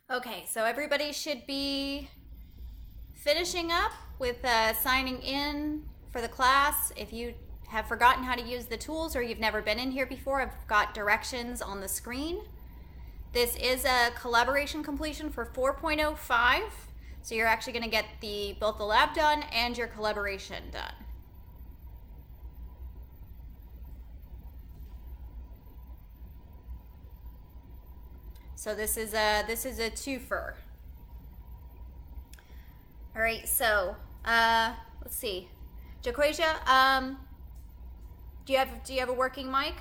Okay, so everybody should be finishing up with signing in for the class. If you have forgotten how to use the tools or you've never been in here before, I've got directions on the screen. This is a collaboration completion for 4.05, so you're actually going to get both the lab done and your collaboration done. So this is a twofer. All right, so let's see, Jaquasia, do you have a working mic?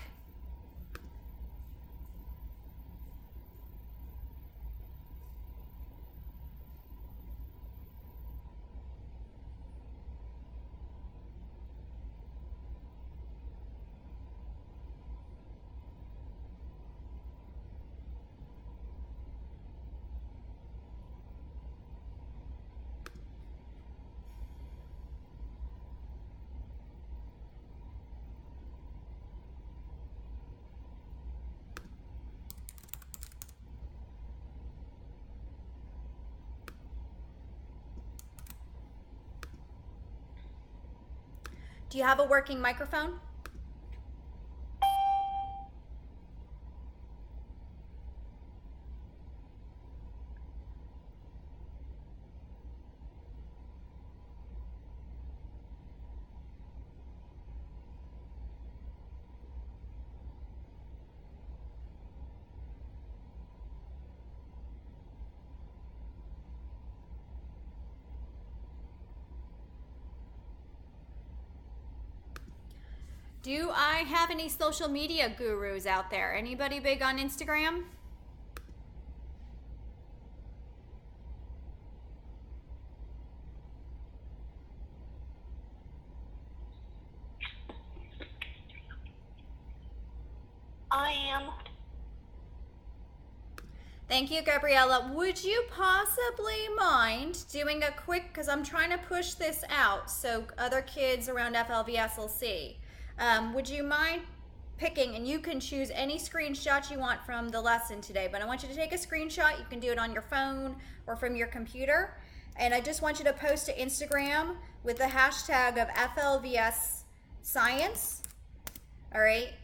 Do you have a working microphone? Do I have any social media gurus out there? Anybody big on Instagram? I am. Thank you, Gabriella. Would you possibly mind doing a quick, because I'm trying to push this out so other kids around FLVS will see. Would you mind picking, and you can choose any screenshot you want from the lesson today, but I want you to take a screenshot. You can do it on your phone or from your computer. And I just want you to post to Instagram with the hashtag of FLVS Science. All right.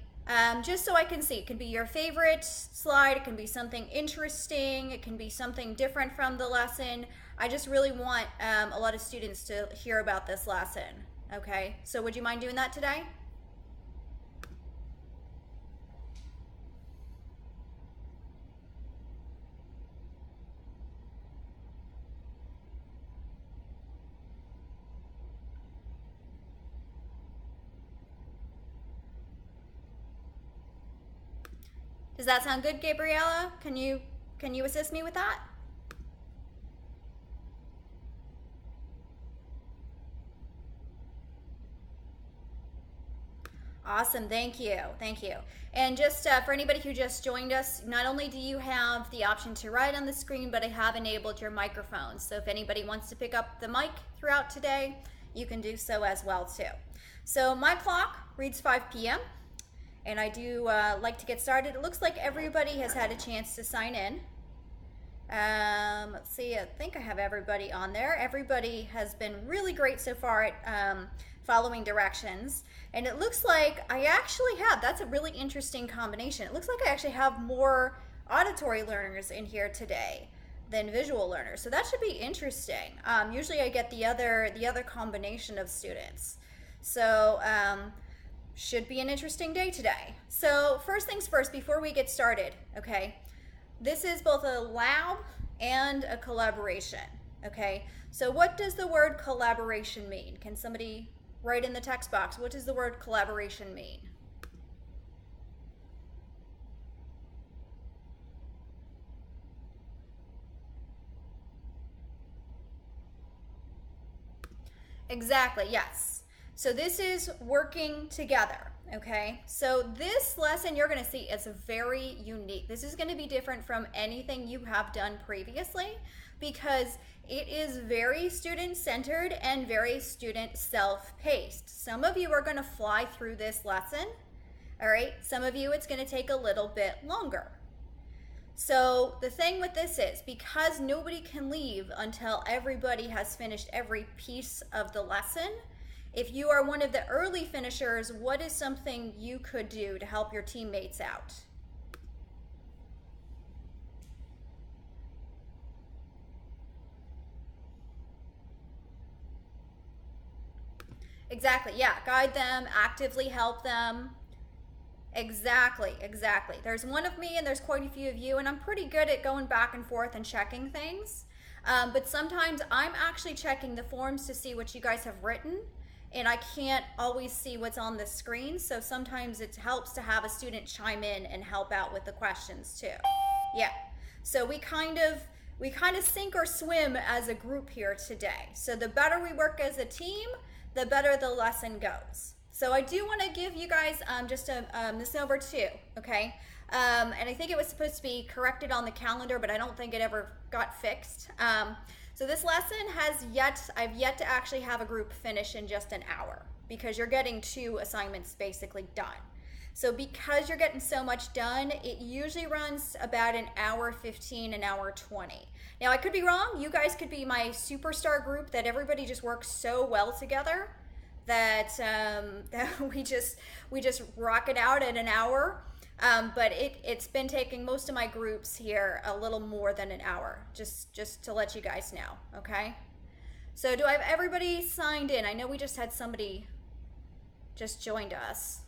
Just so I can see. It can be your favorite slide. It can be something interesting. It can be something different from the lesson. I just really want a lot of students to hear about this lesson. Okay. So would you mind doing that today? Does that sound good, Gabriella? Can you assist me with that? Awesome, thank you, thank you. And just for anybody who just joined us, not only do you have the option to write on the screen, but I have enabled your microphone. So if anybody wants to pick up the mic throughout today, you can do so as well too. So my clock reads 5 p.m. and I do like to get started. It looks like everybody has had a chance to sign in. Let's see, I think I have everybody on there. Everybody has been really great so far at following directions. And it looks like I actually have, that's a really interesting combination. It looks like I actually have more auditory learners in here today than visual learners. So that should be interesting. Usually I get the other combination of students. So should be an interesting day today. So first things first, before we get started, okay? This is both a lab and a collaboration, okay? So what does the word collaboration mean? Can somebody write in the text box, what does the word collaboration mean? Exactly, yes. So this is working together, okay? So this lesson you're gonna see is very unique. This is gonna be different from anything you have done previously because it is very student-centered and very student self-paced. Some of you are gonna fly through this lesson, all right? Some of you it's gonna take a little bit longer. So the thing with this is because nobody can leave until everybody has finished every piece of the lesson, if you are one of the early finishers, what is something you could do to help your teammates out? Exactly, yeah. Guide them, actively help them. Exactly, exactly. There's one of me and there's quite a few of you, and I'm pretty good at going back and forth and checking things. But sometimes I'm actually checking the forms to see what you guys have written, and I can't always see what's on the screen. So sometimes it helps to have a student chime in and help out with the questions too. Yeah. So we kind of sink or swim as a group here today. So the better we work as a team, the better the lesson goes. So I do want to give you guys just this number two, okay? And I think it was supposed to be corrected on the calendar, but I don't think it ever got fixed. So this lesson I've yet to actually have a group finish in just an hour because you're getting 2 assignments basically done. So because you're getting so much done, it usually runs about an hour 15, an hour 20. Now I could be wrong. You guys could be my superstar group that everybody just works so well together that we just rock it out at an hour. But it's been taking most of my groups here a little more than an hour, just to let you guys know, okay? So do I have everybody signed in? I know we just had somebody just joined us.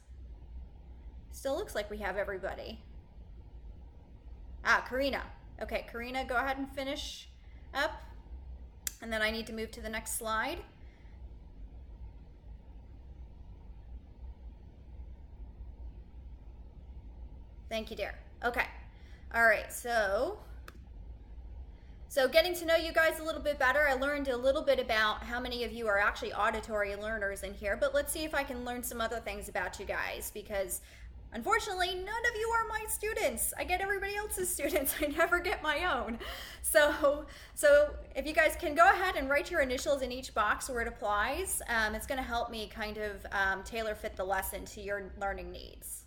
Still looks like we have everybody. Karina. Okay, Karina, go ahead and finish up. And then I need to move to the next slide. Thank you, dear. Okay. All right, so getting to know you guys a little bit better, I learned a little bit about how many of you are actually auditory learners in here, but let's see if I can learn some other things about you guys because unfortunately, none of you are my students. I get everybody else's students. I never get my own. So if you guys can go ahead and write your initials in each box where it applies, it's going to help me kind of tailor fit the lesson to your learning needs.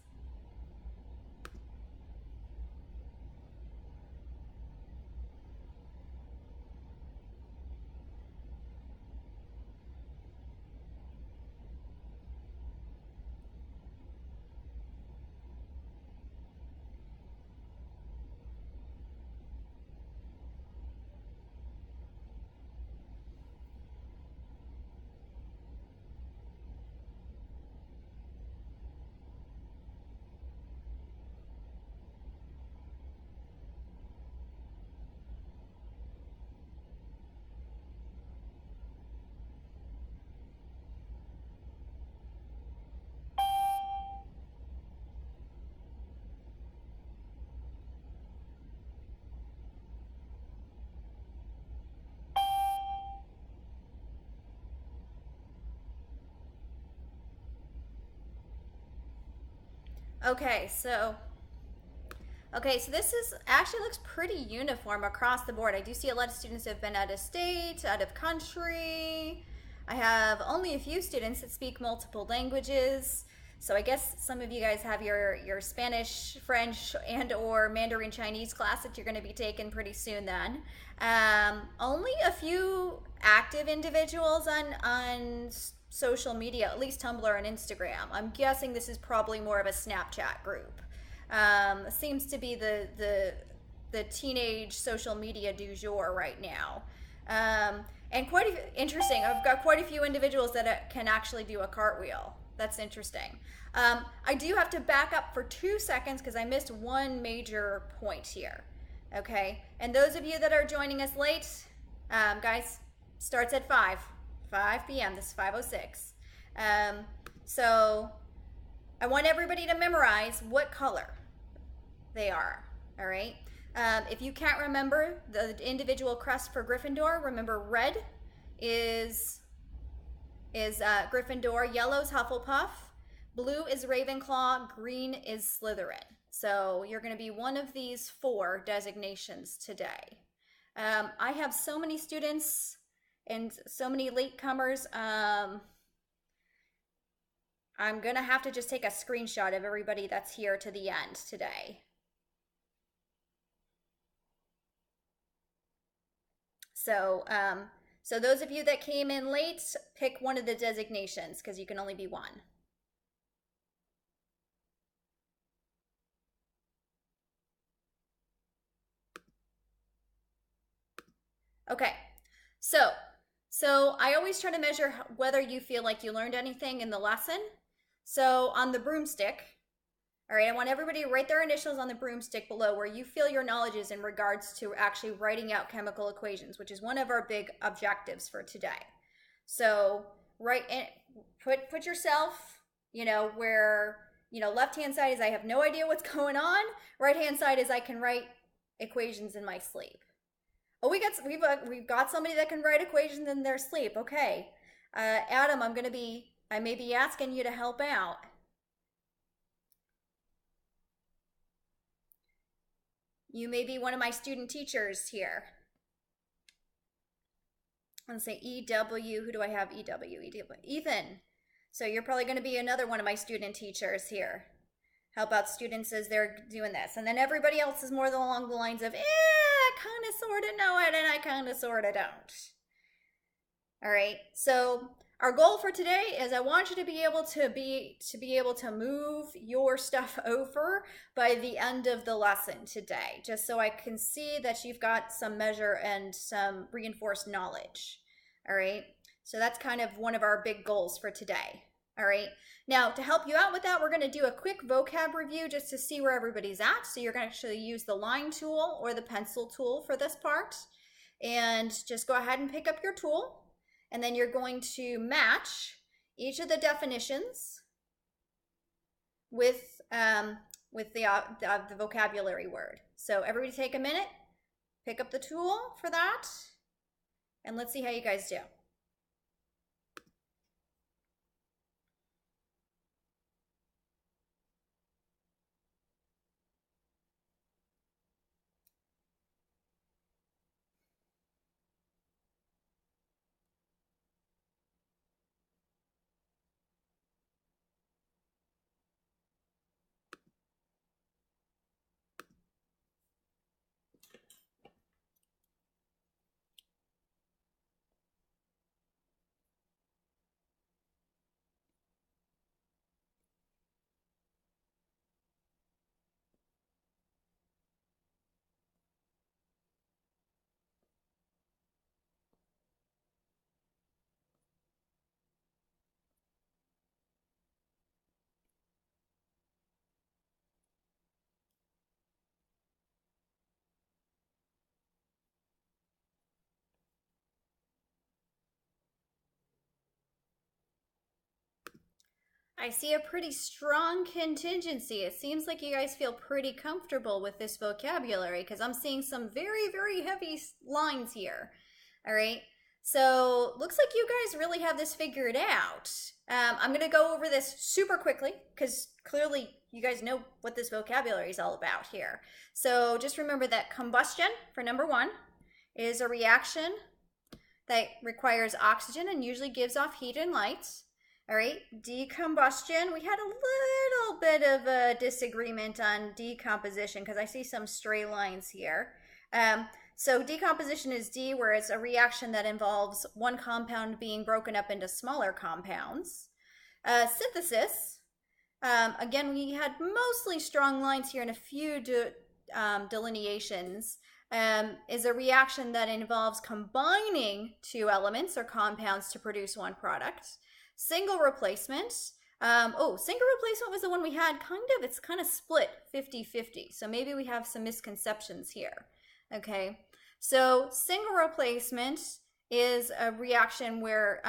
Okay, so this is actually looks pretty uniform across the board. I do see a lot of students who have been out of state, out of country. I have only a few students that speak multiple languages. So I guess some of you guys have your Spanish, French, and or Mandarin Chinese class that you're going to be taking pretty soon then. Only a few active individuals on social media, at least Tumblr and Instagram. I'm guessing this is probably more of a Snapchat group. Seems to be the teenage social media du jour right now. And interesting, I've got quite a few individuals that can actually do a cartwheel. That's interesting. I do have to back up for 2 seconds because I missed one major point here. Okay, and those of you that are joining us late, guys, starts at 5 p.m. This is 5:06. So I want everybody to memorize what color they are. All right. If you can't remember the individual crest for Gryffindor, remember red is Gryffindor, yellow is Hufflepuff, blue is Ravenclaw, green is Slytherin. So you're going to be one of these 4 designations today. I have so many students and so many latecomers. I'm going to have to just take a screenshot of everybody that's here to the end today. So, so those of you that came in late, pick one of the designations because you can only be one. Okay, so I always try to measure whether you feel like you learned anything in the lesson. So on the broomstick, all right, I want everybody to write their initials on the broomstick below where you feel your knowledge is in regards to actually writing out chemical equations, which is one of our big objectives for today. So put yourself, where, left-hand side is I have no idea what's going on. Right-hand side is I can write equations in my sleep. Oh, we've got somebody that can write equations in their sleep. Okay, Adam, I may be asking you to help out. You may be one of my student teachers here. Let's say EW. Who do I have? EW. Ethan. So you're probably going to be another one of my student teachers here. Help out students as they're doing this. And then everybody else is more along the lines of, I kind of sort of know it and I kind of sort of don't. All right. So our goal for today is I want you to be able to move your stuff over by the end of the lesson today, just so I can see that you've got some measure and some reinforced knowledge. All right. So that's kind of one of our big goals for today. All right. Now, to help you out with that, we're going to do a quick vocab review just to see where everybody's at. So you're going to actually use the line tool or the pencil tool for this part. And just go ahead and pick up your tool. And then you're going to match each of the definitions with the vocabulary word. So everybody take a minute, pick up the tool for that, and let's see how you guys do. I see a pretty strong contingency. It seems like you guys feel pretty comfortable with this vocabulary because I'm seeing some very, very heavy lines here. All right. So looks like you guys really have this figured out. I'm going to go over this super quickly because clearly you guys know what this vocabulary is all about here. So just remember that combustion, for number one, is a reaction that requires oxygen and usually gives off heat and light. All right, decombustion. We had a little bit of a disagreement on decomposition because I see some stray lines here. So decomposition is D, where it's a reaction that involves one compound being broken up into smaller compounds. Synthesis. Again, we had mostly strong lines here and a few delineations. Is a reaction that involves combining two elements or compounds to produce one product. Single replacement. Single replacement was the one we had it's kind of split 50-50. So maybe we have some misconceptions here. Okay. So single replacement is a reaction where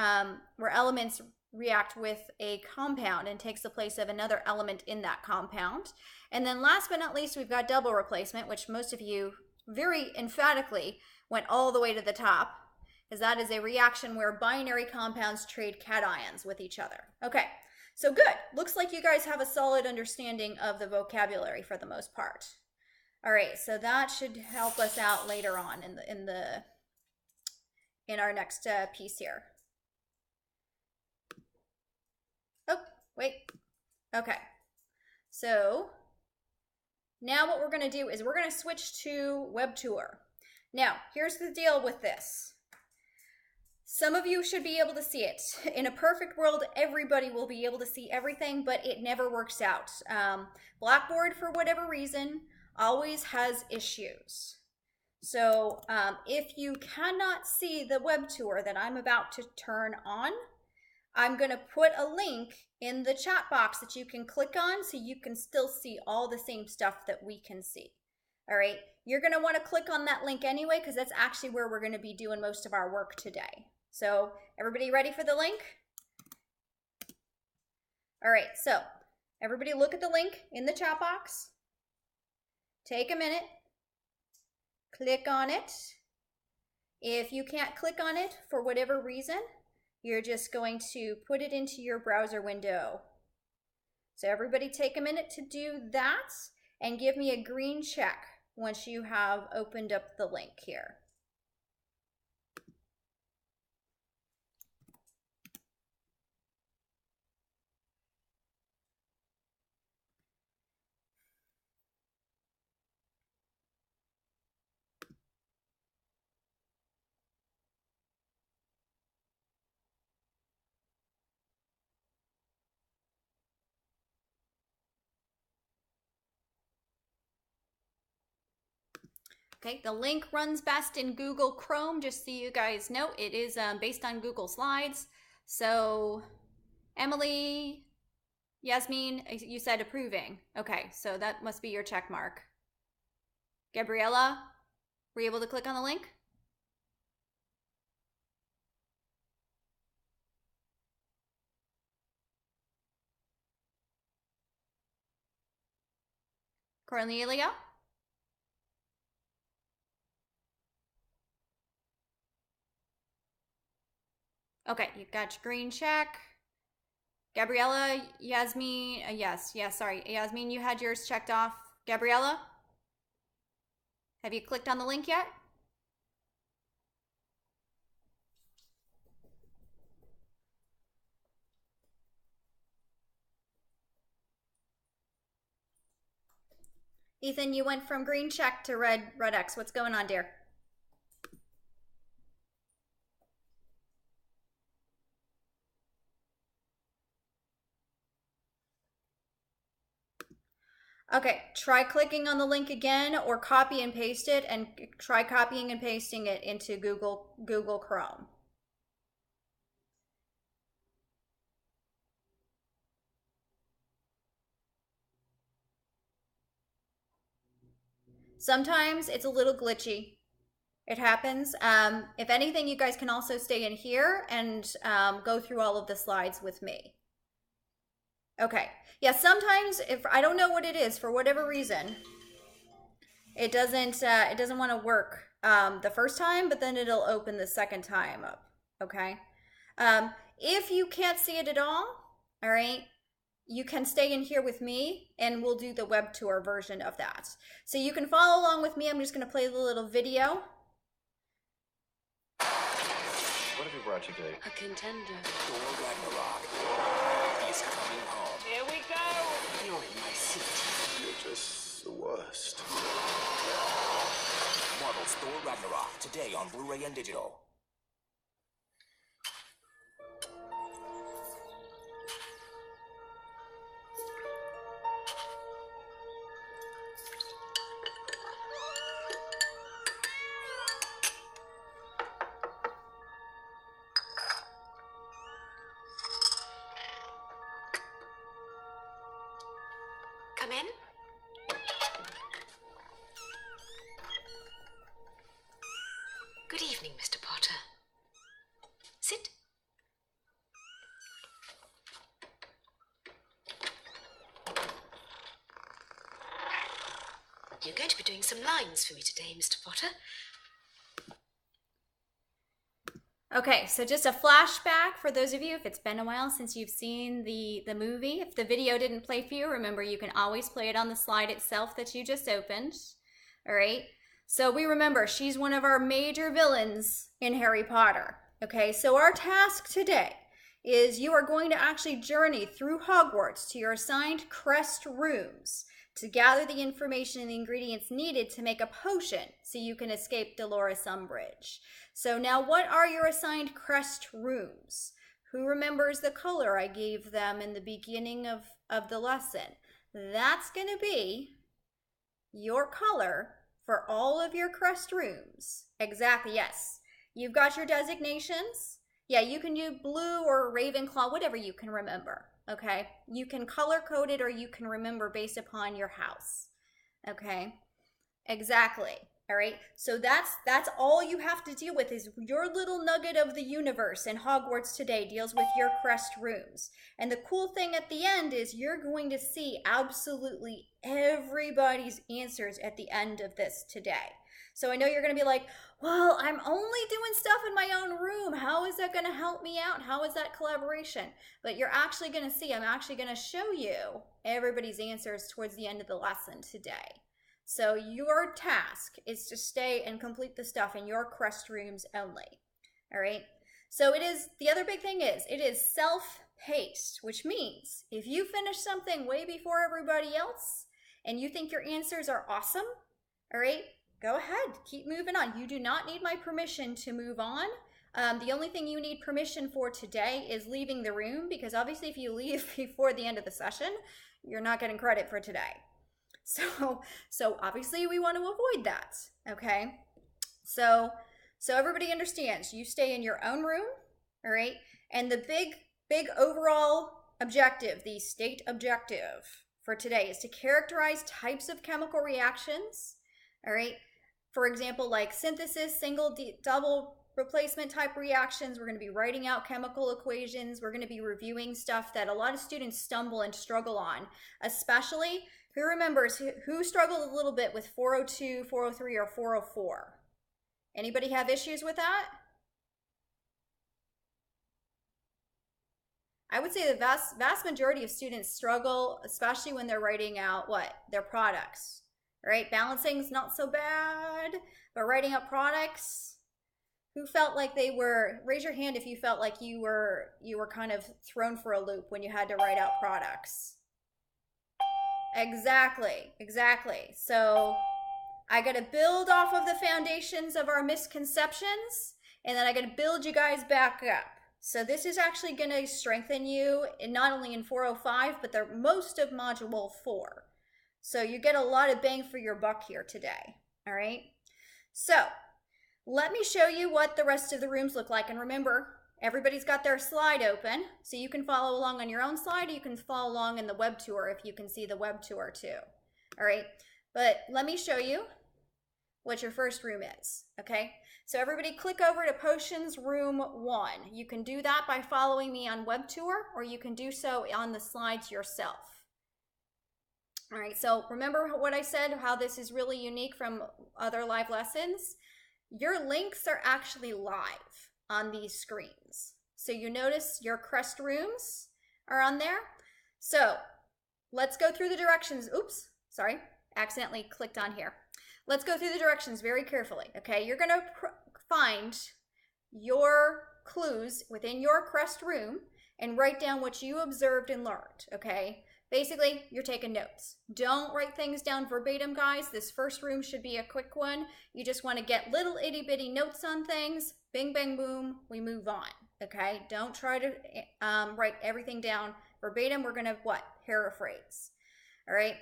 elements react with a compound and takes the place of another element in that compound. And then last but not least, we've got double replacement, which most of you very emphatically went all the way to the top, because that is a reaction where binary compounds trade cations with each other. Okay, so good. Looks like you guys have a solid understanding of the vocabulary for the most part. All right, so that should help us out later on in our next piece here. Oh, wait. Okay, so now what we're going to do is we're going to switch to WebTour. Now, here's the deal with this. Some of you should be able to see it. In a perfect world, everybody will be able to see everything, but it never works out. Blackboard, for whatever reason, always has issues. So if you cannot see the web tour that I'm about to turn on, I'm going to put a link in the chat box that you can click on so you can still see all the same stuff that we can see. All right, you're going to want to click on that link anyway because that's actually where we're going to be doing most of our work today. So everybody ready for the link? All right, so everybody look at the link in the chat box. Take a minute. Click on it. If you can't click on it for whatever reason, you're just going to put it into your browser window. So everybody take a minute to do that and give me a green check once you have opened up the link here. Okay, the link runs best in Google Chrome, just so you guys know. It is based on Google Slides. So, Emily, Yasmin, you said approving. Okay, so that must be your check mark. Gabriella, were you able to click on the link? Cornelia? Okay, you got your green check. Gabriella, Yasmin, yes, sorry. Yasmin, you had yours checked off. Gabriella? Have you clicked on the link yet? Ethan, you went from green check to red X. What's going on, dear? Okay, try clicking on the link again or copy and paste it and try copying and pasting it into Google Chrome. Sometimes it's a little glitchy. It happens. If anything, you guys can also stay in here and go through all of the slides with me. Okay. Yeah, sometimes if I don't know what it is for whatever reason, it doesn't want to work the first time, but then it'll open the second time up. Okay. If you can't see it at all right, you can stay in here with me and we'll do the web tour version of that. So you can follow along with me. I'm just going to play the little video. What have you brought you today? A contender. Thor Ragnarok is coming home. Here we go! You're in my seat. You're just the worst. Marvel's Thor Ragnarok, today on Blu-ray and digital. Come in. Good evening, Mr. Potter. Sit. You're going to be doing some lines for me today, Mr. Potter. Okay, so just a flashback for those of you, if it's been a while since you've seen the movie. If the video didn't play for you, remember you can always play it on the slide itself that you just opened. All right, so we remember she's one of our major villains in Harry Potter. Okay, so our task today is you are going to actually journey through Hogwarts to your assigned Crest rooms to gather the information and the ingredients needed to make a potion so you can escape Dolores Umbridge. So now what are your assigned crest rooms? Who remembers the color I gave them in the beginning of the lesson? That's going to be your color for all of your crest rooms. Exactly, yes. You've got your designations. Yeah, you can do blue or Ravenclaw, whatever you can remember, okay? You can color code it or you can remember based upon your house, okay? Exactly. All right, so that's all you have to deal with is your little nugget of the universe, and Hogwarts today deals with your crest rooms. And the cool thing at the end is you're going to see absolutely everybody's answers at the end of this today. So I know you're going to be like, well, I'm only doing stuff in my own room. How is that going to help me out? How is that collaboration? But you're actually going to see, I'm actually going to show you everybody's answers towards the end of the lesson today. So your task is to stay and complete the stuff in your crest rooms only. All right. So it is, the other big thing is, it is self-paced, which means if you finish something way before everybody else and you think your answers are awesome, all right, go ahead, keep moving on. You do not need my permission to move on. The only thing you need permission for today is leaving the room, because obviously if you leave before the end of the session, you're not getting credit for today. So obviously we want to avoid that, okay? So everybody understands, you stay in your own room, all right? And the big overall objective, the state objective for today is to characterize types of chemical reactions, all right? For example, like synthesis, single, double replacement type reactions. We're going to be writing out chemical equations. We're going to be reviewing stuff that a lot of students stumble and struggle on, especially who remembers, who struggled a little bit with 402, 403, or 404? Anybody have issues with that? I would say the vast majority of students struggle, especially when they're writing out what? Their products, right? Balancing's not so bad, but writing out products, who felt like they were, raise your hand if you felt like you were kind of thrown for a loop when you had to write out products. Exactly. So I got to build off of the foundations of our misconceptions, and then I got to build you guys back up. So this is actually going to strengthen you, not only in 405, but the most of Module 4. So you get a lot of bang for your buck here today, all right? So let me show you what the rest of the rooms look like. And remember, everybody's got their slide open, so you can follow along on your own slide, or you can follow along in the web tour if you can see the web tour too. All right, but let me show you what your first room is, okay? So everybody click over to Potions Room 1. You can do that by following me on web tour, or you can do so on the slides yourself. All right, so remember what I said, how this is really unique from other live lessons? Your links are actually live on these screens. So you notice your crest rooms are on there. So let's go through the directions. Oops, sorry, accidentally clicked on here. Let's go through the directions very carefully, okay? You're gonna find your clues within your crest room and write down what you observed and learned, okay? Basically, you're taking notes. Don't write things down verbatim, guys. This first room should be a quick one. You just want to get little itty bitty notes on things. Bing, bang, boom, we move on, okay? Don't try to write everything down verbatim. We're gonna, paraphrase, all right?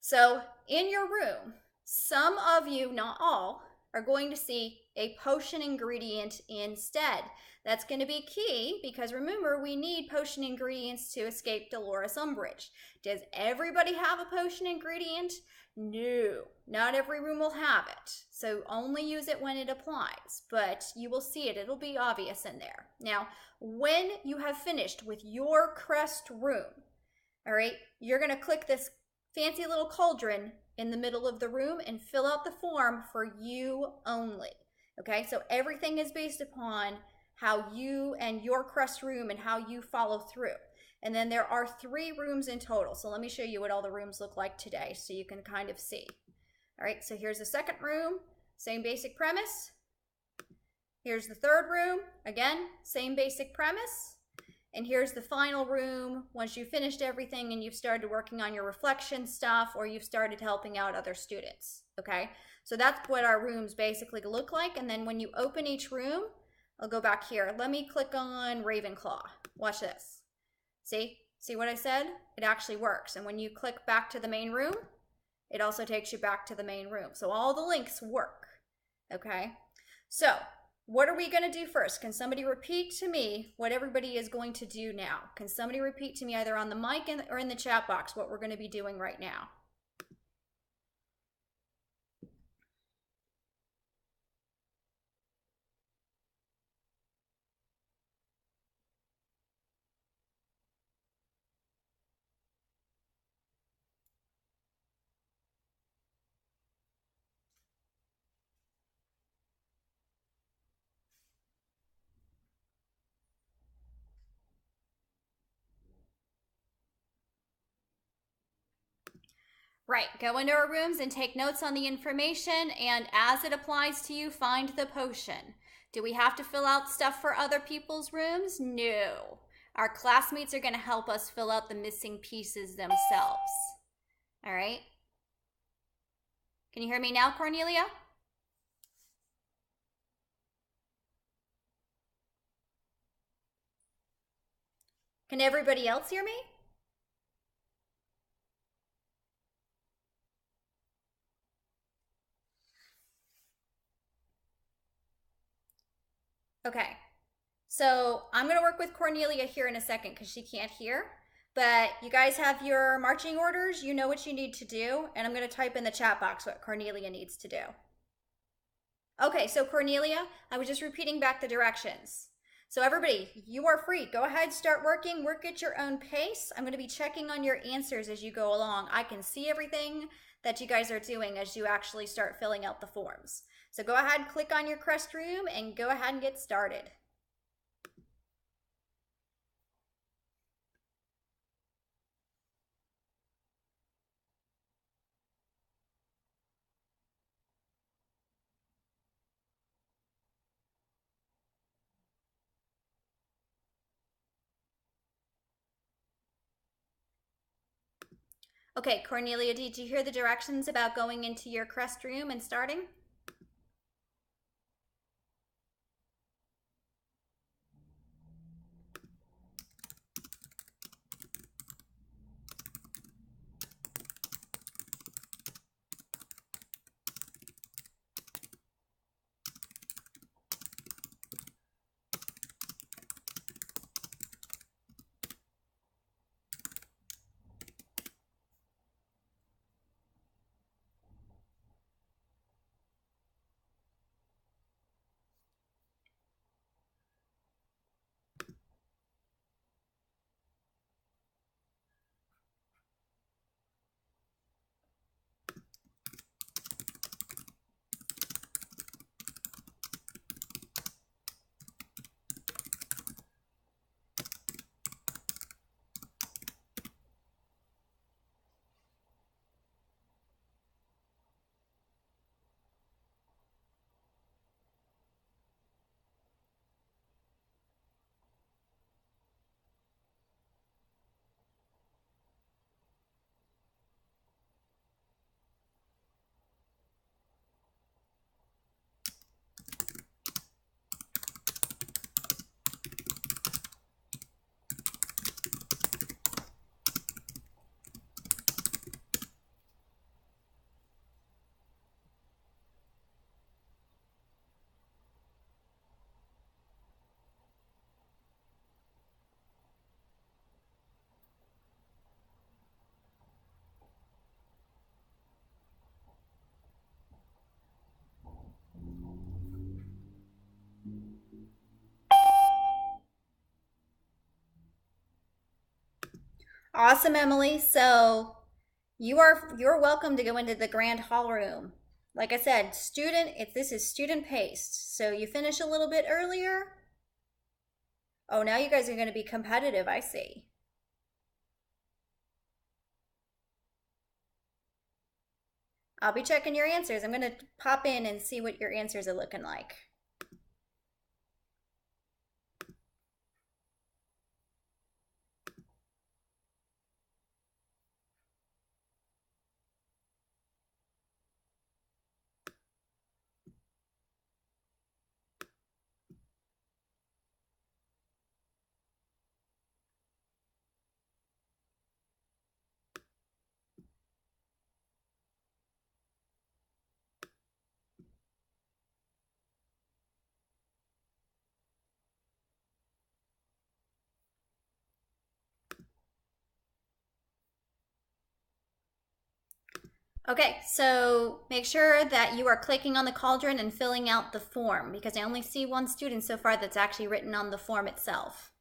So in your room, some of you, not all, are going to see a potion ingredient instead. That's going to be key because remember, we need potion ingredients to escape Dolores Umbridge. Does everybody have a potion ingredient? No, not every room will have it. So only use it when it applies, but you will see it. It'll be obvious in there. Now, when you have finished with your crest room, all right, you're going to click this fancy little cauldron in the middle of the room and fill out the form for you only. Okay, so everything is based upon how you and your crest room and how you follow through. And then there are 3 rooms in total. So let me show you what all the rooms look like today so you can kind of see. All right, so here's the second room, same basic premise. Here's the third room, again, same basic premise. And here's the final room once you've finished everything and you've started working on your reflection stuff or you've started helping out other students, okay? So that's what our rooms basically look like. And then when you open each room, I'll go back here. Let me click on Ravenclaw. Watch this. See what I said? It actually works. And when you click back to the main room, it also takes you back to the main room. So all the links work, okay? So what are we going to do first? Can somebody repeat to me what everybody is going to do now? Can somebody repeat to me either on the mic or in the chat box what we're going to be doing right now? Right, go into our rooms and take notes on the information, and as it applies to you, find the potion. Do we have to fill out stuff for other people's rooms? No. Our classmates are going to help us fill out the missing pieces themselves. All right? Can you hear me now, Cornelia? Can everybody else hear me? Okay, so I'm going to work with Cornelia here in a second because she can't hear. But you guys have your marching orders. You know what you need to do. And I'm going to type in the chat box what Cornelia needs to do. Okay, so Cornelia, I was just repeating back the directions. So everybody, you are free. Go ahead, start working. Work at your own pace. I'm going to be checking on your answers as you go along. I can see everything that you guys are doing as you actually start filling out the forms. So go ahead, click on your crest room and go ahead and get started. Okay, Cornelia, did you hear the directions about going into your crest room and starting? Awesome, Emily. So you're welcome to go into the grand hall room. Like I said, this is student paced. So you finish a little bit earlier. Oh, now you guys are going to be competitive, I see. I'll be checking your answers. I'm going to pop in and see what your answers are looking like. Okay, so make sure that you are clicking on the cauldron and filling out the form because I only see one student so far that's actually written on the form itself.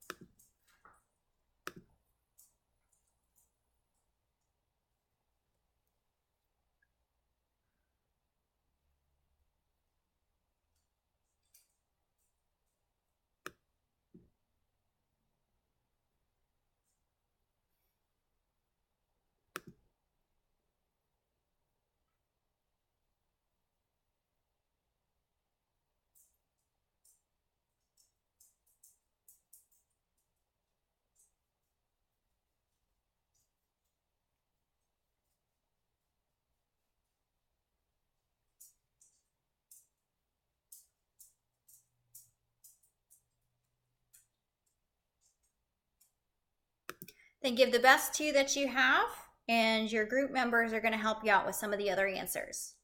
Then give the best two that you have, and your group members are going to help you out with some of the other answers.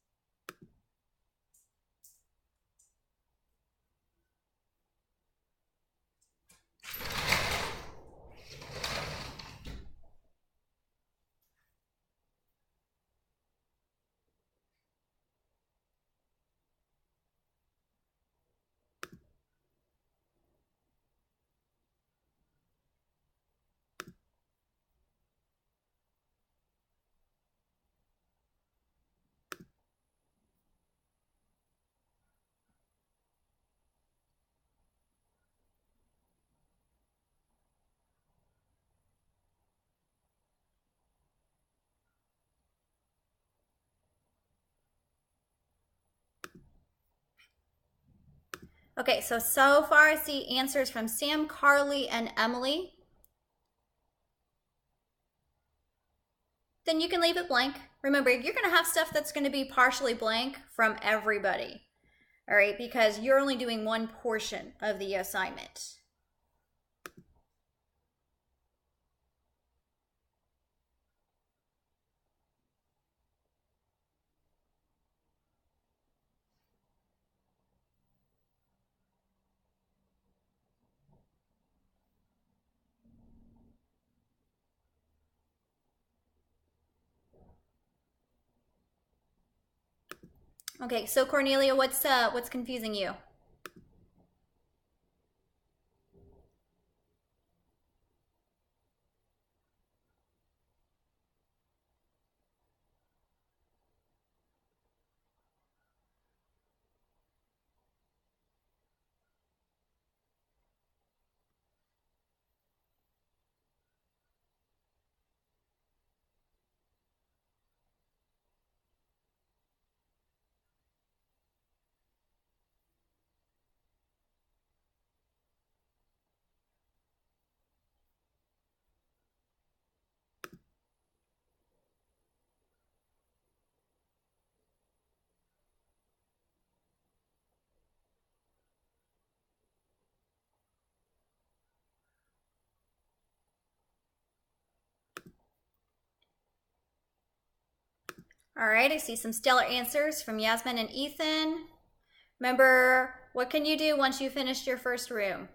Okay, so far I see answers from Sam, Carly, and Emily. Then you can leave it blank. Remember, you're going to have stuff that's going to be partially blank from everybody, all right, because you're only doing one portion of the assignment. Okay, so Cornelia, what's confusing you? All right, I see some stellar answers from Yasmin and Ethan. Remember, what can you do once you finished your first room?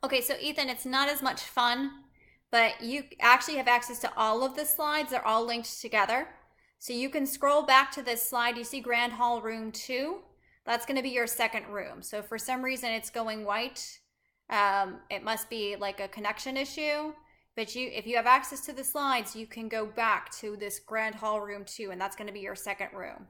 Okay, so Ethan, it's not as much fun, but you actually have access to all of the slides. They're all linked together. So you can scroll back to this slide. You see Grand Hall Room 2. That's going to be your second room. So if for some reason it's going white, it must be like a connection issue. But if you have access to the slides, you can go back to this Grand Hall Room 2, and that's going to be your second room.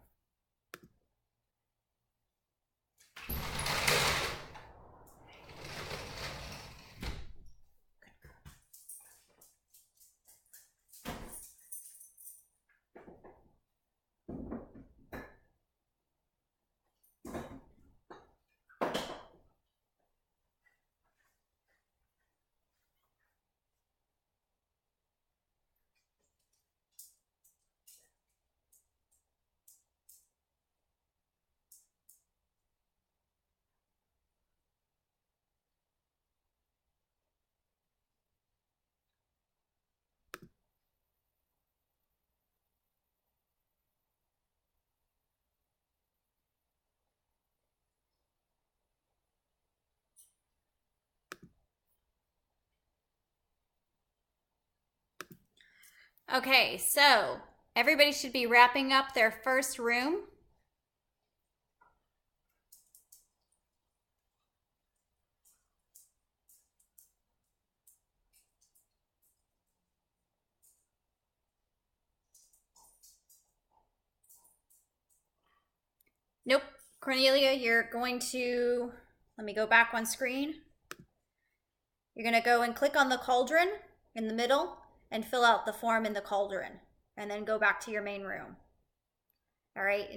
Okay, so everybody should be wrapping up their first room. Nope. Cornelia, you're going to, let me go back one screen. You're going to go and click on the cauldron in the middle and fill out the form in the cauldron and then go back to your main room. All right,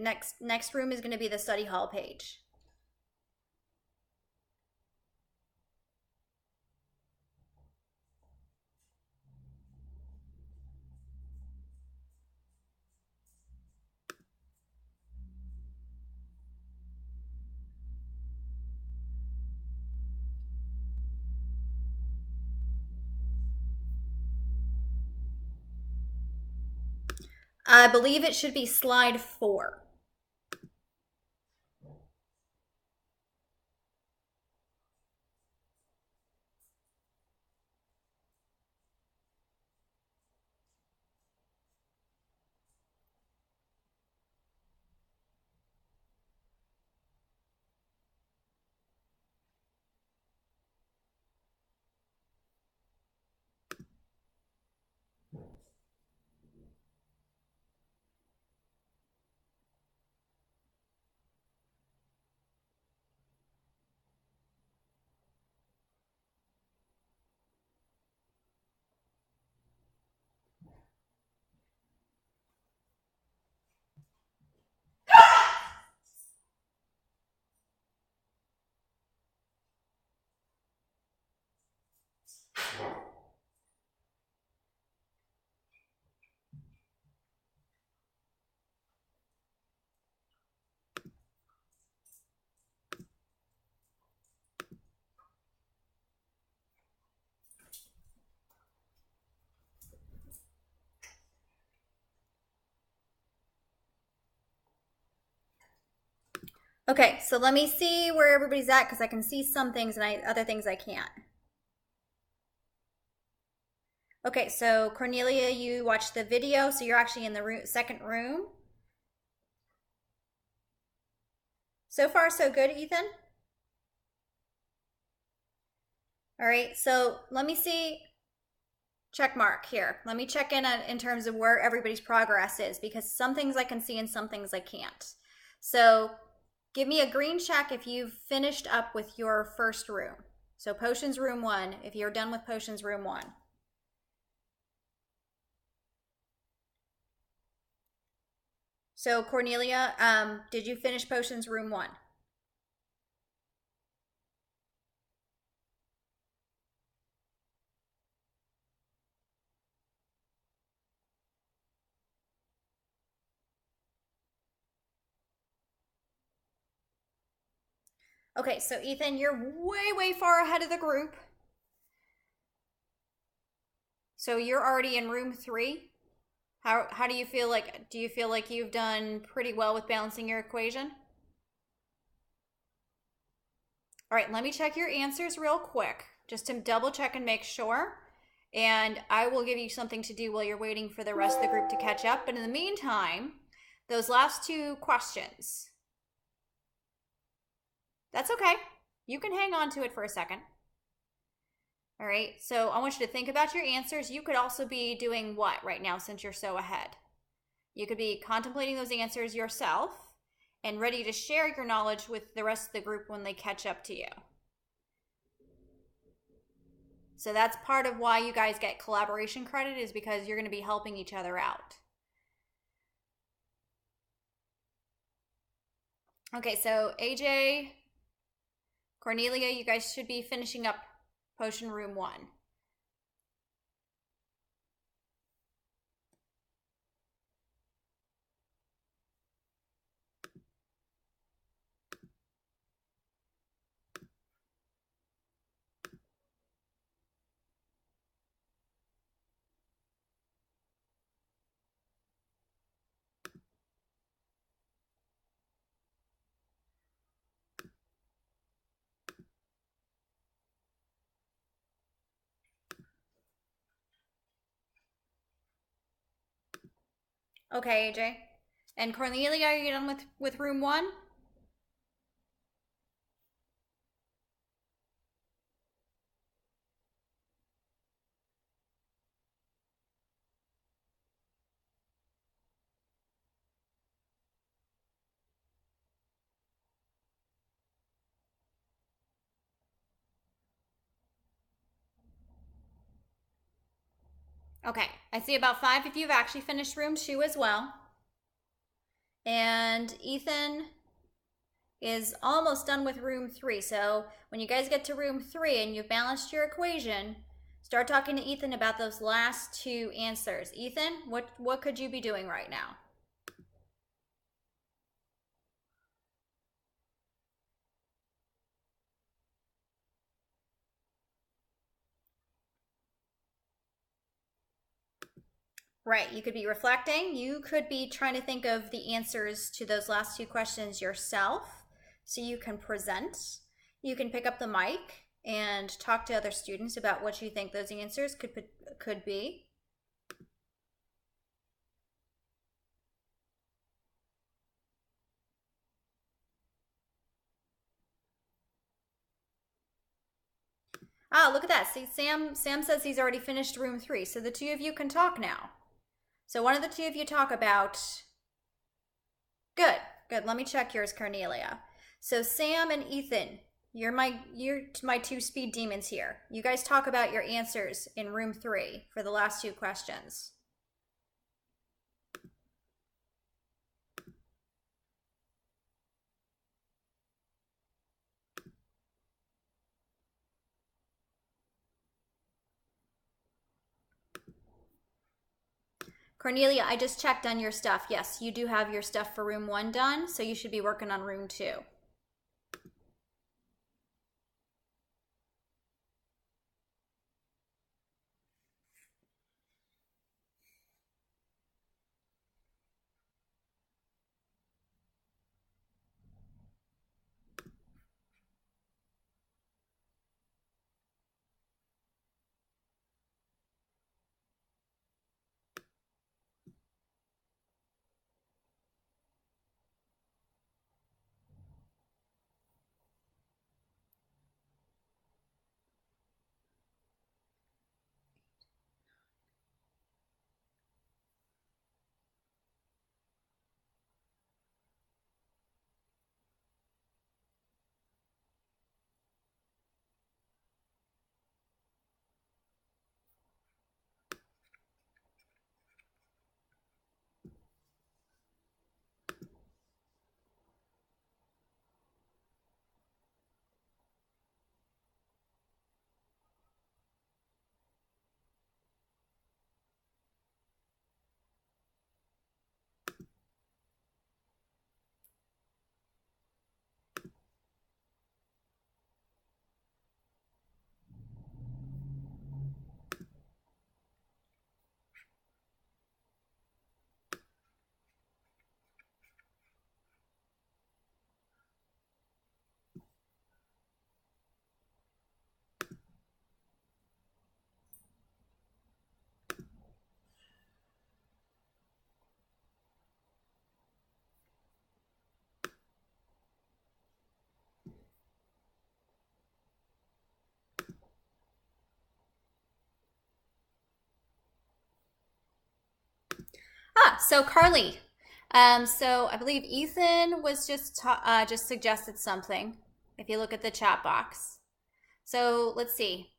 next room is going to be the study hall page. I believe it should be slide 4. Okay, so let me see where everybody's at because I can see some things and other things I can't. Okay, so Cornelia, you watched the video, so you're actually in the second room. So far, so good, Ethan? All right, so let me see, check mark here. Let me check in terms of where everybody's progress is because some things I can see and some things I can't. So give me a green check if you've finished up with your first room. So potions room 1, if you're done with potions room 1. So Cornelia, did you finish potions room 1? Okay, so Ethan, you're way far ahead of the group. So you're already in room 3. How do you feel like, do you feel like you've done pretty well with balancing your equation? All right, let me check your answers real quick, just to double check and make sure. And I will give you something to do while you're waiting for the rest of the group to catch up. But in the meantime, those last 2 questions, that's okay. You can hang on to it for a second. All right, so I want you to think about your answers. You could also be doing what right now since you're so ahead? You could be contemplating those answers yourself and ready to share your knowledge with the rest of the group when they catch up to you. So that's part of why you guys get collaboration credit, is because you're going to be helping each other out. Okay, so AJ, Cornelia, you guys should be finishing up potion room 1. Okay, AJ. And Cornelia, are you done with room 1? Okay, I see about 5 of you have actually finished room 2 as well. And Ethan is almost done with room 3. So when you guys get to room 3 and you've balanced your equation, start talking to Ethan about those last 2 answers. Ethan, what could you be doing right now? Right, you could be reflecting. You could be trying to think of the answers to those last 2 questions yourself so you can present. You can pick up the mic and talk to other students about what you think those answers could be. Ah, look at that. See, Sam says he's already finished room 3, so the 2 of you can talk now. So one of the 2 of you talk about... Good. Let me check yours, Cornelia. So Sam and Ethan, you're my 2 speed demons here. You guys talk about your answers in room 3 for the last 2 questions. Cornelia, I just checked on your stuff. Yes, you do have your stuff for room 1 done, so you should be working on room 2. So Carly, so I believe Ethan was just suggested something. If you look at the chat box, so let's see.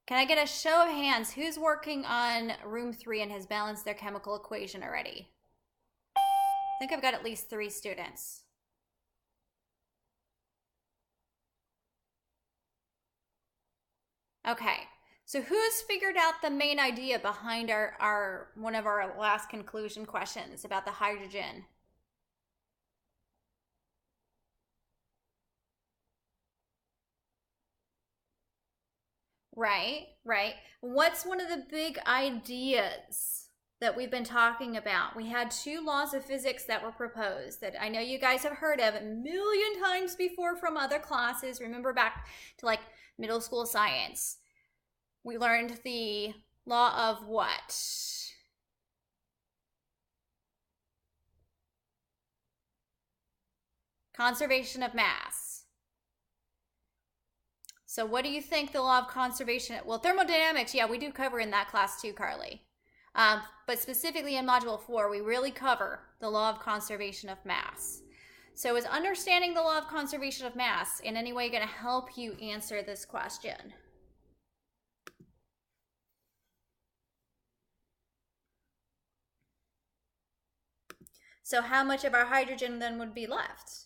Can I get a show of hands? Who's working on room 3 and has balanced their chemical equation already? I think I've got at least 3 students. Okay. So who's figured out the main idea behind our one of our last conclusion questions about the hydrogen? Right. What's one of the big ideas that we've been talking about? We had 2 laws of physics that were proposed that I know you guys have heard of a million times before from other classes. Remember back to like middle school science. We learned the law of what? Conservation of mass. So what do you think the law of conservation, well, thermodynamics, yeah, we do cover in that class too, Carly. But specifically in Module 4, we really cover the law of conservation of mass. So is understanding the law of conservation of mass in any way going to help you answer this question? So how much of our hydrogen then would be left?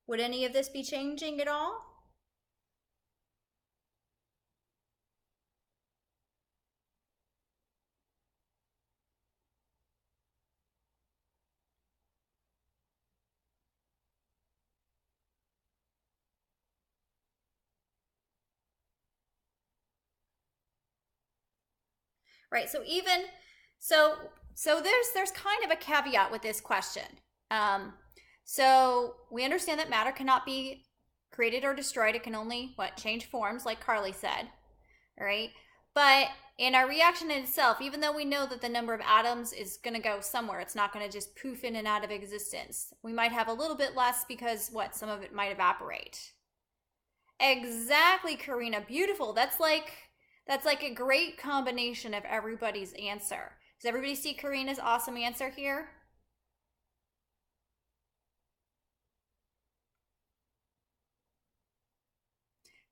Would any of this be changing at all? Right, so even, so there's kind of a caveat with this question. So we understand that matter cannot be created or destroyed. It can only, change forms, like Carly said, right? But in our reaction in itself, even though we know that the number of atoms is going to go somewhere, it's not going to just poof in and out of existence. We might have a little bit less because, some of it might evaporate. Exactly, Karina, beautiful. That's like a great combination of everybody's answer. Does everybody see Karina's awesome answer here?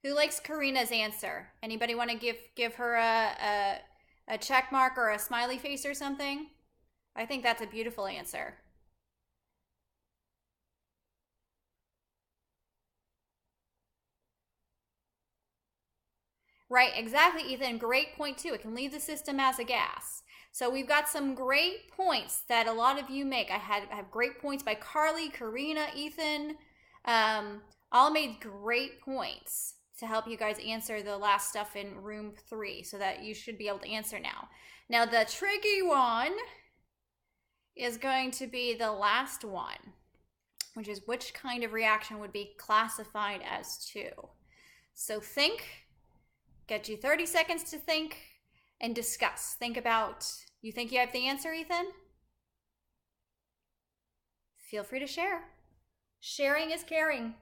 Who likes Karina's answer? Anybody want to give her a check mark or a smiley face or something? I think that's a beautiful answer. Right, exactly, Ethan. Great point, too. It can leave the system as a gas. So we've got some great points that a lot of you make. I have great points by Carly, Karina, Ethan. All made great points to help you guys answer the last stuff in room 3, so that you should be able to answer now. Now, the tricky one is going to be the last one, which is which kind of reaction would be classified as 2. So think. Get you 30 seconds to think and discuss. Think about, you think you have the answer, Ethan? Feel free to share. Sharing is caring.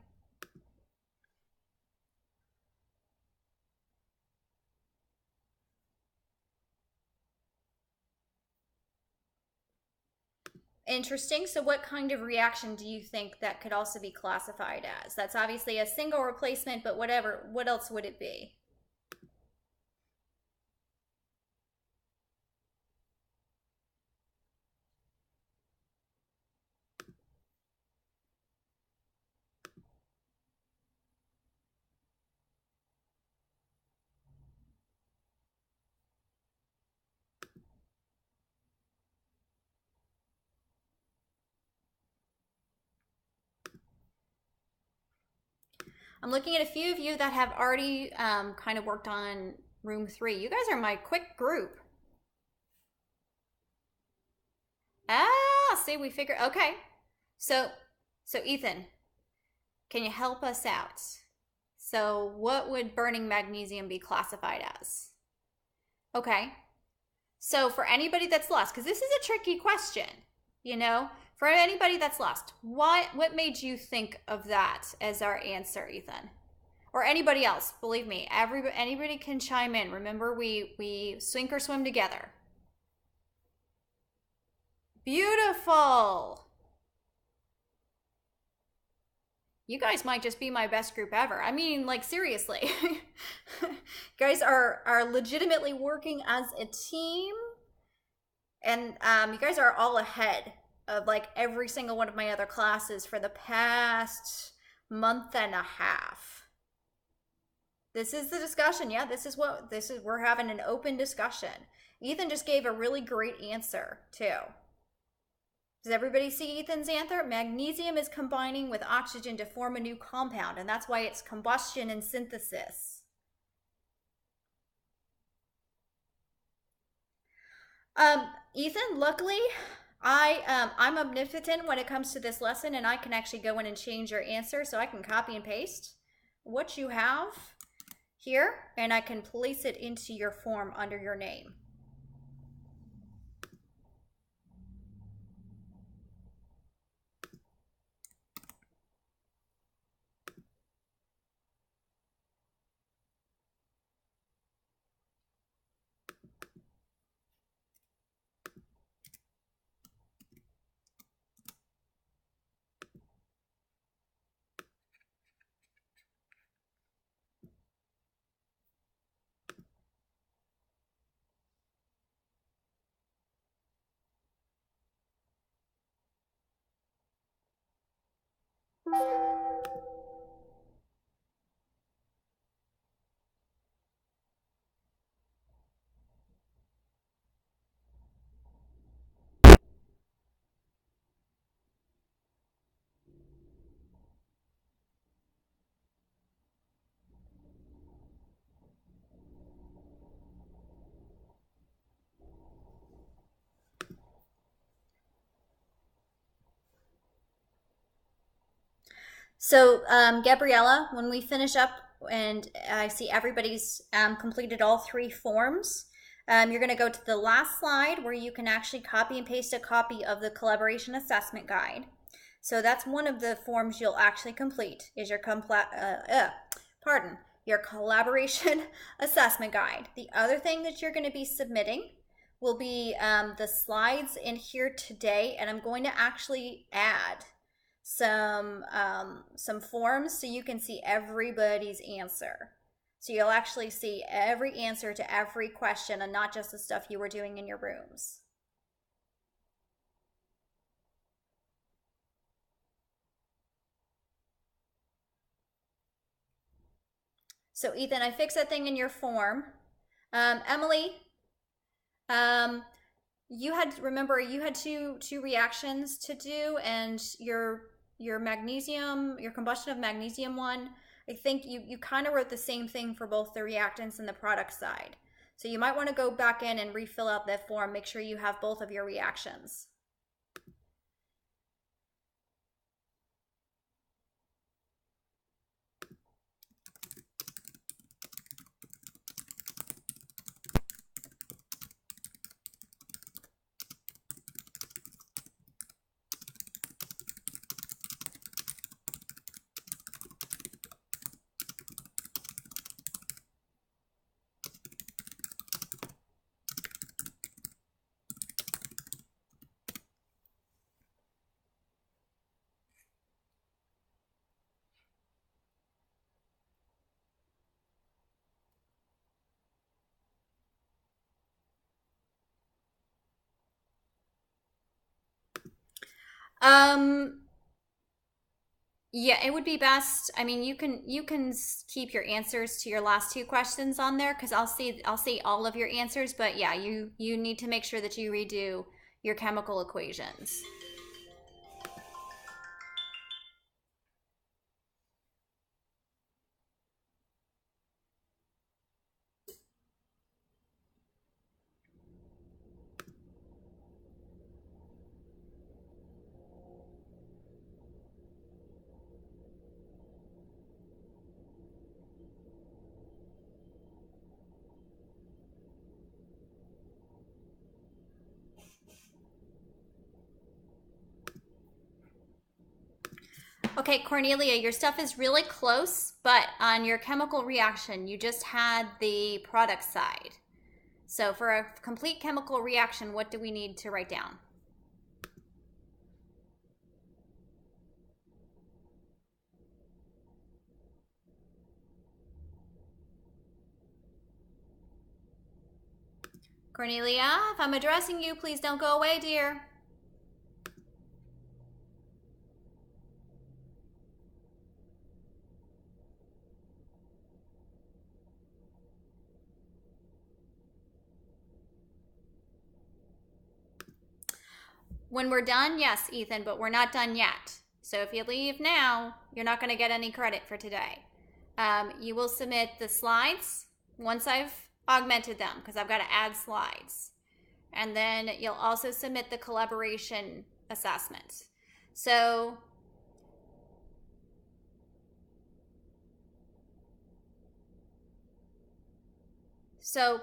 Interesting. So what kind of reaction do you think that could also be classified as? That's obviously a single replacement, but whatever, what else would it be? I'm looking at a few of you that have already kind of worked on room 3. You guys are my quick group. See, we figure, okay. So Ethan, can you help us out? So what would burning magnesium be classified as? Okay. So for anybody that's lost, because this is a tricky question, for anybody that's lost, what made you think of that as our answer, Ethan? Or anybody else, believe me, anybody can chime in. Remember, we sink or swim together. Beautiful. You guys might just be my best group ever. I mean, like, seriously. You guys are legitimately working as a team. And you guys are all ahead of, like, every single one of my other classes for the past month and a half. This is the discussion. Yeah, we're having an open discussion. Ethan just gave a really great answer, too. Does everybody see Ethan's answer? Magnesium is combining with oxygen to form a new compound, and that's why it's combustion and synthesis. Ethan, luckily, I'm omnipotent when it comes to this lesson, and I can actually go in and change your answer, so I can copy and paste what you have here, and I can place it into your form under your name. So, Gabriella, when we finish up and I see everybody's completed all three forms, you're going to go to the last slide where you can actually copy and paste a copy of the collaboration assessment guide. So that's one of the forms you'll actually complete is your your collaboration assessment guide. The other thing that you're going to be submitting will be the slides in here today, and I'm going to actually add some forms so you can see everybody's answer. So you'll actually see every answer to every question and not just the stuff you were doing in your rooms. So Ethan, I fixed that thing in your form. Emily, you had two reactions to do, and your magnesium, your combustion of magnesium one, I think you kind of wrote the same thing for both the reactants and the product side. So you might want to go back in and refill out that form, make sure you have both of your reactions. Yeah, it would be best. I mean, you can keep your answers to your last two questions on there because I'll see all of your answers, but yeah, you need to make sure that you redo your chemical equations. Okay, Cornelia, your stuff is really close, but on your chemical reaction, you just had the product side. So for a complete chemical reaction, what do we need to write down? Cornelia, if I'm addressing you, please don't go away, dear. When we're done, yes, Ethan, but we're not done yet. So if you leave now, you're not going to get any credit for today. You will submit the slides once I've augmented them because I've got to add slides. And then you'll also submit the collaboration assessment. So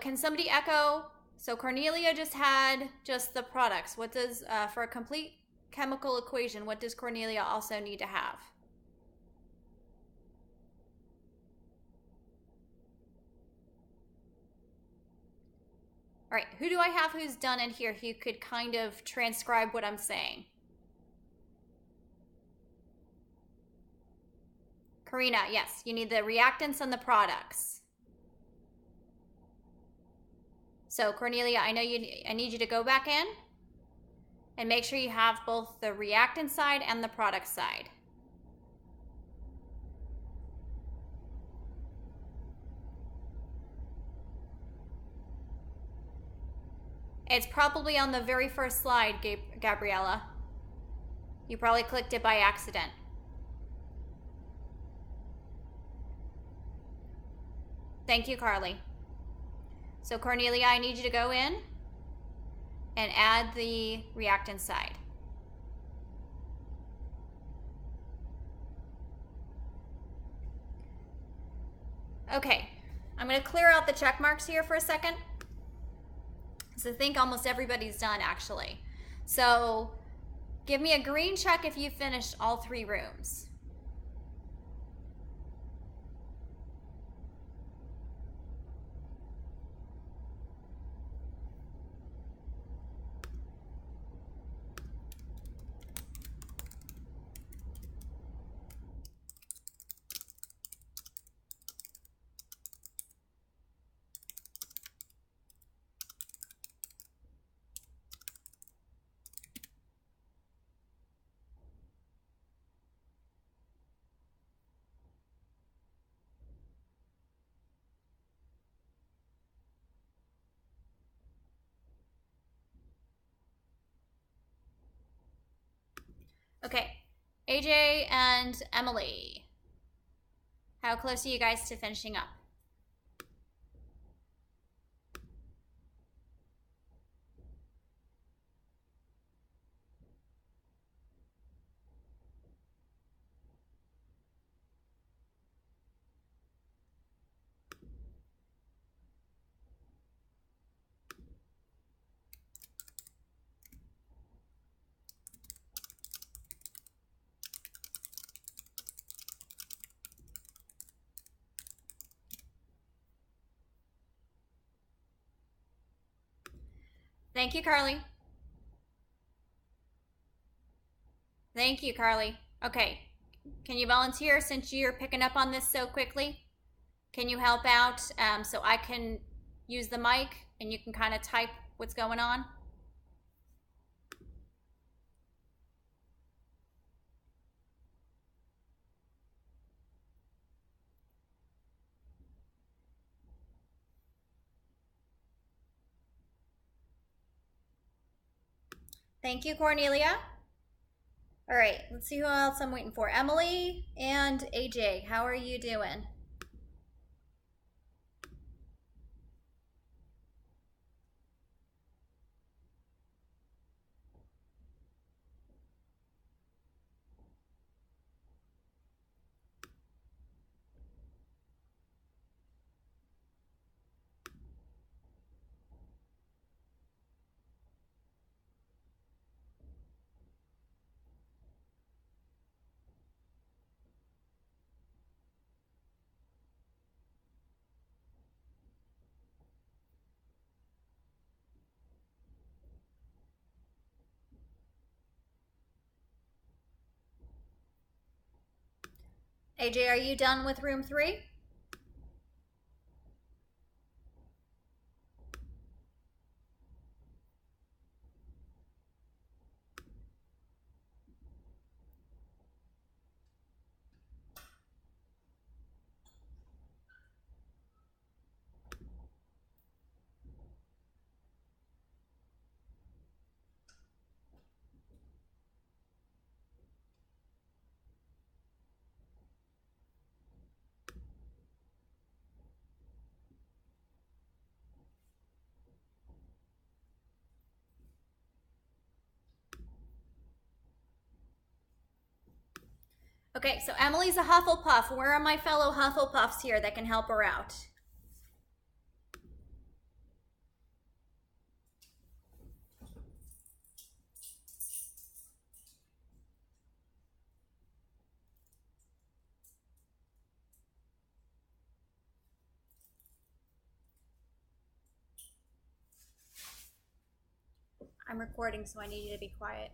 can somebody echo? So Cornelia just had just the products. What does, for a complete chemical equation, what does Cornelia also need to have? All right, who do I have who's done in here who could kind of transcribe what I'm saying? Karina, yes, you need the reactants and the products. So Cornelia, I need you to go back in and make sure you have both the reactant side and the product side. It's probably on the very first slide, Gabriella. You probably clicked it by accident. Thank you, Carly. So Cornelia, I need you to go in and add the reactant side. Okay, I'm going to clear out the check marks here for a second. So I think almost everybody's done actually. So give me a green check if you finished all 3 rooms. Okay, AJ and Emily, how close are you guys to finishing up? Thank you, Carly. Thank you, Carly. Okay, can you volunteer since you're picking up on this so quickly? Can you help out so I can use the mic and you can kind of type what's going on? Thank you, Cornelia. All right, let's see who else I'm waiting for. Emily and AJ, how are you doing? AJ, are you done with room 3? Okay, so Emily's a Hufflepuff. Where are my fellow Hufflepuffs here that can help her out? I'm recording, so I need you to be quiet.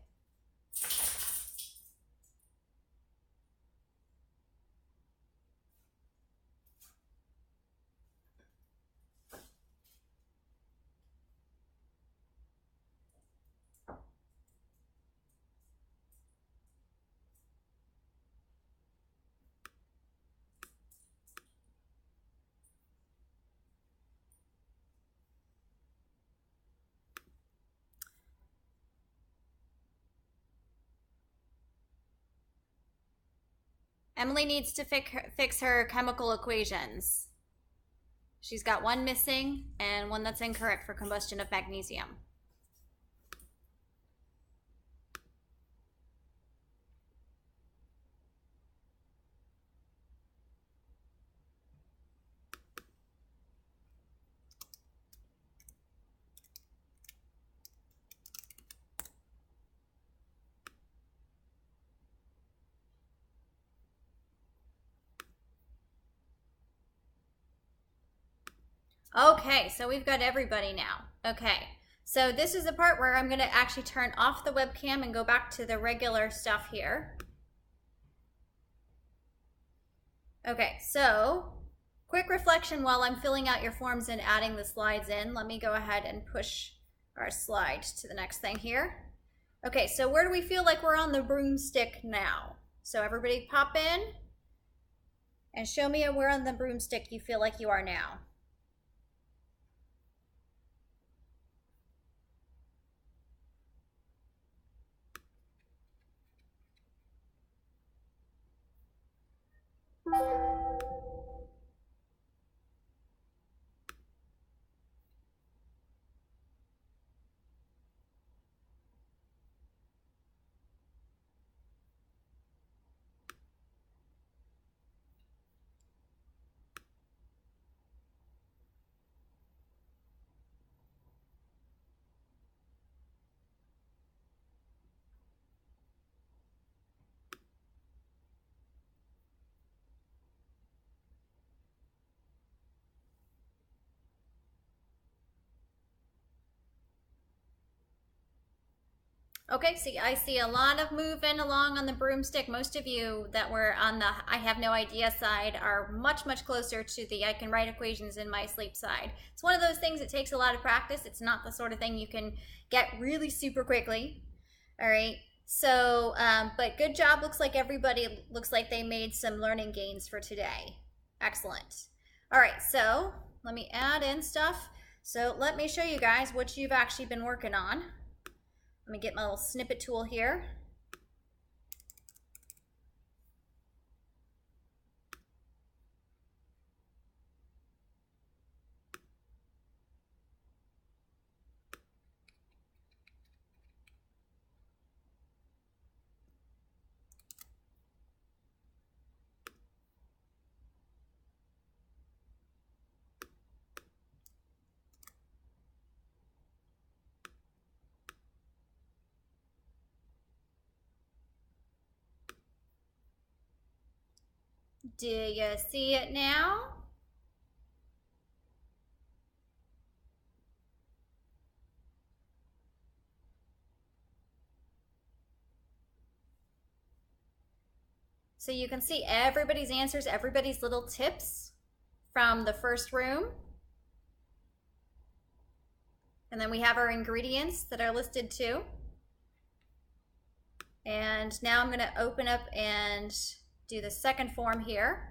Emily needs to fix her chemical equations. She's got one missing and one that's incorrect for combustion of magnesium. Okay, so we've got everybody now. Okay, so this is the part where I'm going to actually turn off the webcam and go back to the regular stuff here. Okay, so quick reflection while I'm filling out your forms and adding the slides in. Let me go ahead and push our slide to the next thing here. Okay, so where do we feel like we're on the broomstick now? So everybody pop in and show me where on the broomstick you feel like you are now. Okay, see, I see a lot of moving along on the broomstick. Most of you that were on the I have no idea side are much, much closer to the I can write equations in my sleep side. It's one of those things that takes a lot of practice. It's not the sort of thing you can get really super quickly. All right, so, but good job. Looks like everybody looks like they made some learning gains for today. Excellent. All right, so let me add in stuff. So let me show you guys what you've actually been working on. Let me get my little snippet tool here. Do you see it now? So you can see everybody's answers, everybody's little tips from the first room. And then we have our ingredients that are listed too. And now I'm going to open up and do the second form here.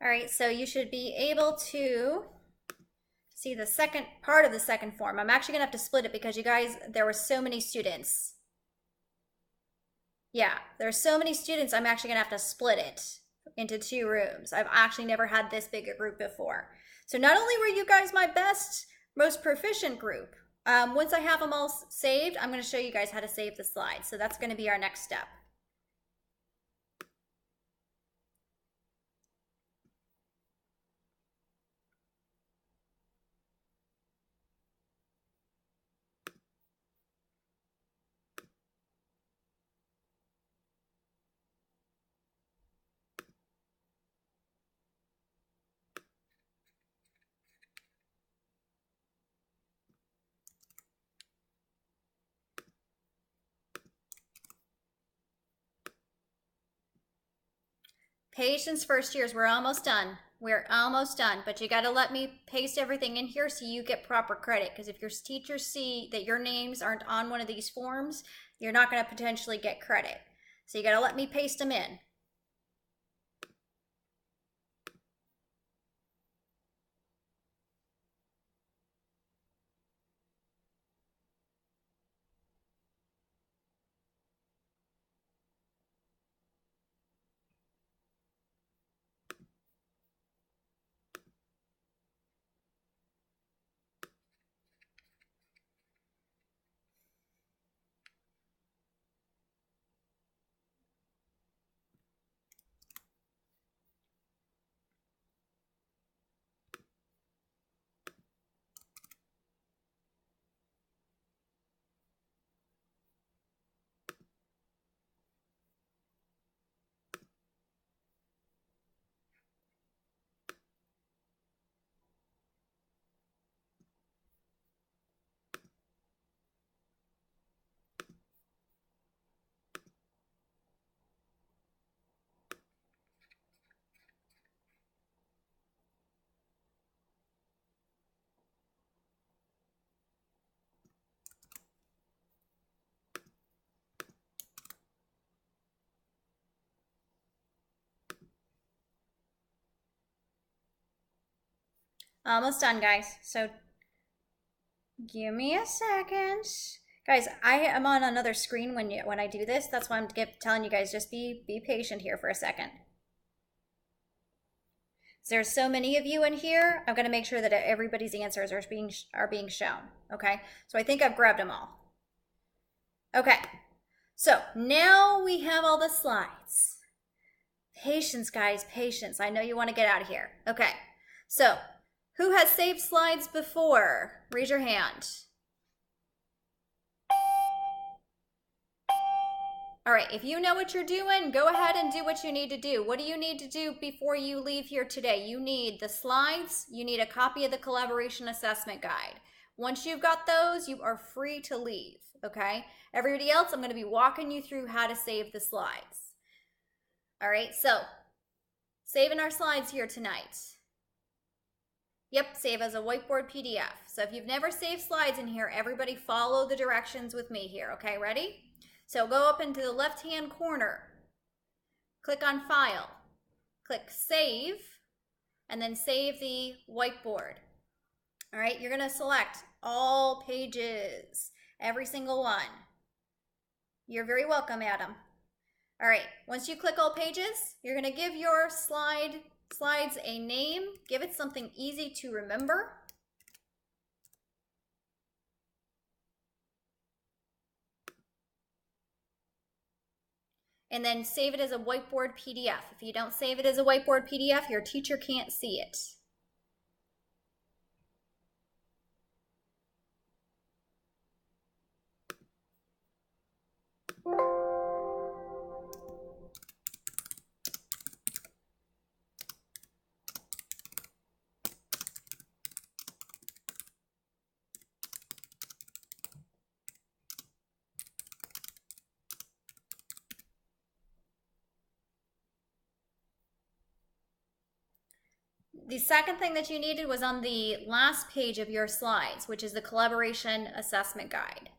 All right, so you should be able to see the second part of the second form. I'm actually gonna have to split it because you guys, there were so many students. Yeah, there are so many students, I'm actually gonna have to split it into 2 rooms. I've actually never had this big a group before. So not only were you guys my best, most proficient group, once I have them all saved, I'm going to show you guys how to save the slides. So that's going to be our next step. Patience first years, we're almost done. We're almost done, but you got to let me paste everything in here so you get proper credit. Because if your teachers see that your names aren't on one of these forms, you're not going to potentially get credit. So you got to let me paste them in. Almost done, guys. So give me a second. Guys, I am on another screen when I do this. That's why I'm telling you guys, just be patient here for a second. There's so many of you in here. I'm going to make sure that everybody's answers are being shown. Okay, so I think I've grabbed them all. Okay, so now we have all the slides. Patience, guys, patience. I know you want to get out of here. Okay, so who has saved slides before? Raise your hand. All right, if you know what you're doing, go ahead and do what you need to do. What do you need to do before you leave here today? You need the slides, you need a copy of the collaboration assessment guide. Once you've got those, you are free to leave, okay? Everybody else, I'm gonna be walking you through how to save the slides. All right, so saving our slides here tonight. Yep, save as a whiteboard PDF. So if you've never saved slides in here, everybody follow the directions with me here, okay? Ready? So go up into the left-hand corner, click on File, click Save, and then save the whiteboard. All right, you're gonna select all pages, every single one. You're very welcome, Adam. All right, once you click all pages, you're gonna give your slides a name, give it something easy to remember. And then save it as a whiteboard PDF. If you don't save it as a whiteboard PDF, your teacher can't see it. The second thing that you needed was on the last page of your slides, which is the collaboration assessment guide.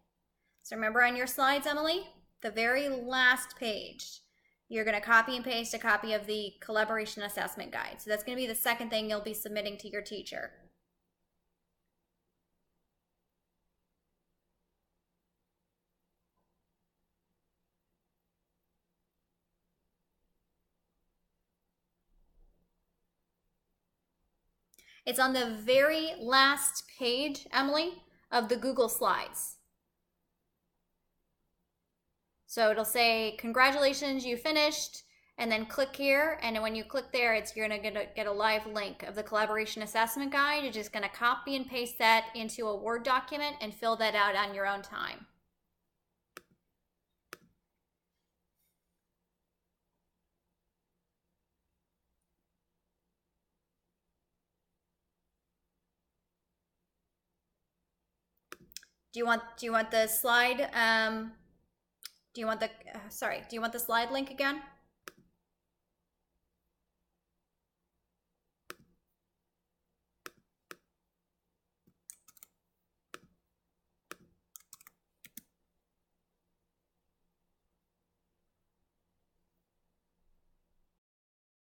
So remember on your slides, Emily, the very last page, you're going to copy and paste a copy of the collaboration assessment guide. So that's going to be the second thing you'll be submitting to your teacher. It's on the very last page, Emily, of the Google Slides. So it'll say, congratulations, you finished, and then click here, and when you click there, you're gonna get a live link of the collaboration assessment guide. You're just gonna copy and paste that into a Word document and fill that out on your own time. Do you want the slide? Do you want the slide link again?